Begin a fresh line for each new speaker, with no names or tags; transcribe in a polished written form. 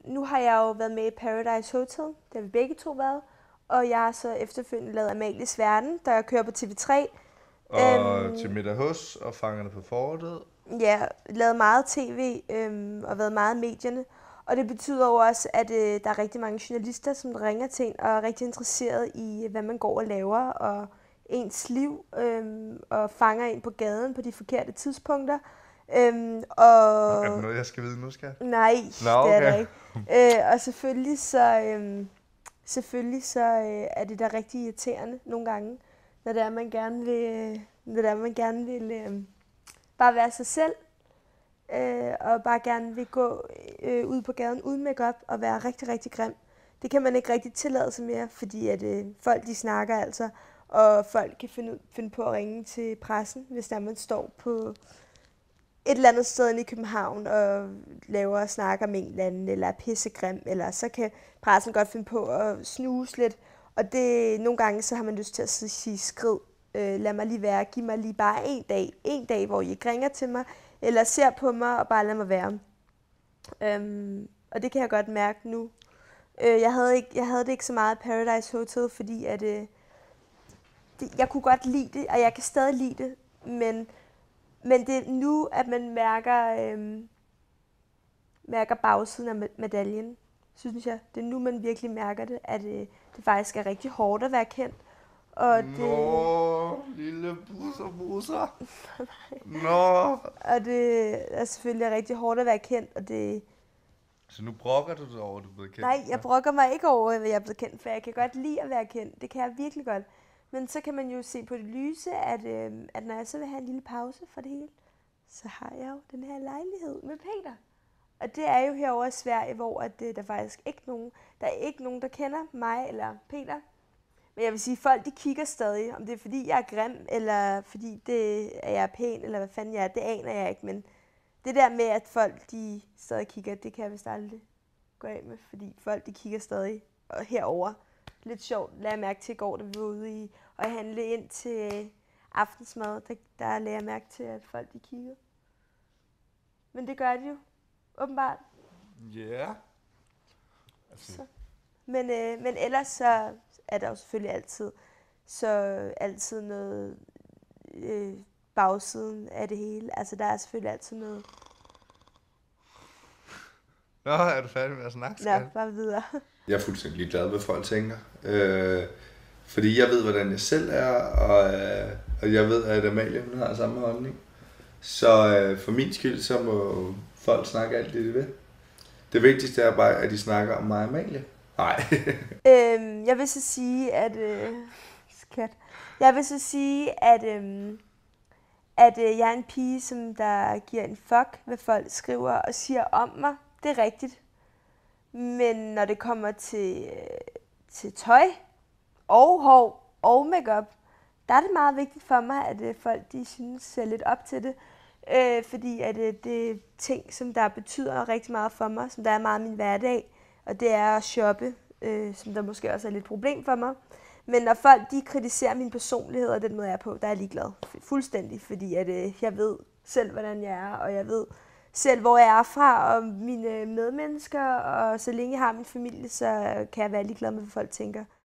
nu har jeg jo været med i Paradise Hotel, det har vi begge to været, og jeg har så efterfølgende lavet Amalies Verden, der jeg kører på TV3.
Og til middag hos og Fangerne på fortet.
Ja, lavet meget tv og været meget i medierne. Og det betyder jo også, at der er rigtig mange journalister, som ringer til en og er rigtig interesseret i, hvad man går og laver, og ens liv, og fanger en på gaden på de forkerte tidspunkter.
Er det noget, jeg skal vide nu, skat?
Nej,
okay.
Det er der ikke. Og selvfølgelig så er det da rigtig irriterende nogle gange, når det er, man gerne vil bare være sig selv, og bare gerne vil gå ud på gaden uden makeup og være rigtig, rigtig grim. Det kan man ikke rigtig tillade sig mere, fordi at folk de snakker altså, og folk kan finde på at ringe til pressen, hvis der man står på et eller andet sted i København og laver og snakker med en eller anden, eller er pissegrim, eller så kan pressen godt finde på at snuse lidt. Og det nogle gange så har man lyst til at sige skrid. Lad mig lige være, giv mig lige bare en dag, hvor I ikke ringer til mig, eller ser på mig og bare lad mig være. Og det kan jeg godt mærke nu. Jeg havde det ikke så meget Paradise Hotel, fordi at, jeg kunne godt lide det, og jeg kan stadig lide det, men det er nu, at man mærker bagsiden af medaljen, synes jeg. Det er nu, man virkelig mærker det, at det faktisk er rigtig hårdt at være kendt. Og
lille busser. Nå.
Og det er selvfølgelig rigtig hårdt at være kendt, og det...
Så nu brokker du dig over, at du er blevet kendt?
Nej, jeg brokker mig ikke over, at jeg er blevet kendt, for jeg kan godt lide at være kendt. Det kan jeg virkelig godt. Men så kan man jo se på det lyse, at når jeg så vil have en lille pause fra det hele, så har jeg jo den her lejlighed med Peter. Og det er jo herovre i Sverige, hvor der faktisk ikke nogen, der kender mig eller Peter. Men jeg vil sige, at folk de kigger stadig, om det er fordi jeg er grim, eller fordi jeg er pæn, eller hvad fanden jeg er, det aner jeg ikke. Men det der med, at folk de stadig kigger, det kan jeg vist aldrig gå af med, fordi folk de kigger stadig herover. Lidt sjovt, lagde jeg mærke til i går, da vi var ude og handle ind til aftensmad, der lagde jeg mærke til, at folk de kiggede. Men det gør de jo, åbenbart.
Ja. Yeah.
Altså. Men ellers så er der jo selvfølgelig altid noget bagsiden af det hele. Altså der er selvfølgelig altid noget.
Nå, er du færdig med at snakke?
Ja, bare videre.
Jeg er fuldstændig glad, hvad folk tænker. Fordi jeg ved, hvordan jeg selv er, og jeg ved, at Amalie hun har samme holdning. Så for min skyld, så må folk snakke alt det, de vil. Det vigtigste er bare, at de snakker om mig og Amalie. Nej.
Jeg vil så sige, at jeg er en pige, som der giver en fuck, hvad folk skriver og siger om mig. Det er rigtigt. Men når det kommer til tøj og hår og makeup, der er det meget vigtigt for mig, at folk de synes ser lidt op til det. Fordi at det er ting, som der betyder rigtig meget for mig, som der er meget min hverdag. Og det er at shoppe, som der måske også er lidt problem for mig. Men når folk de kritiserer min personlighed og den måde, jeg er på, der er jeg ligeglad. Fuldstændig, fordi at, jeg ved selv, hvordan jeg er, og jeg ved selv, hvor jeg er fra, og mine medmennesker. Og så længe jeg har min familie, så kan jeg være ligeglad med, hvad folk tænker.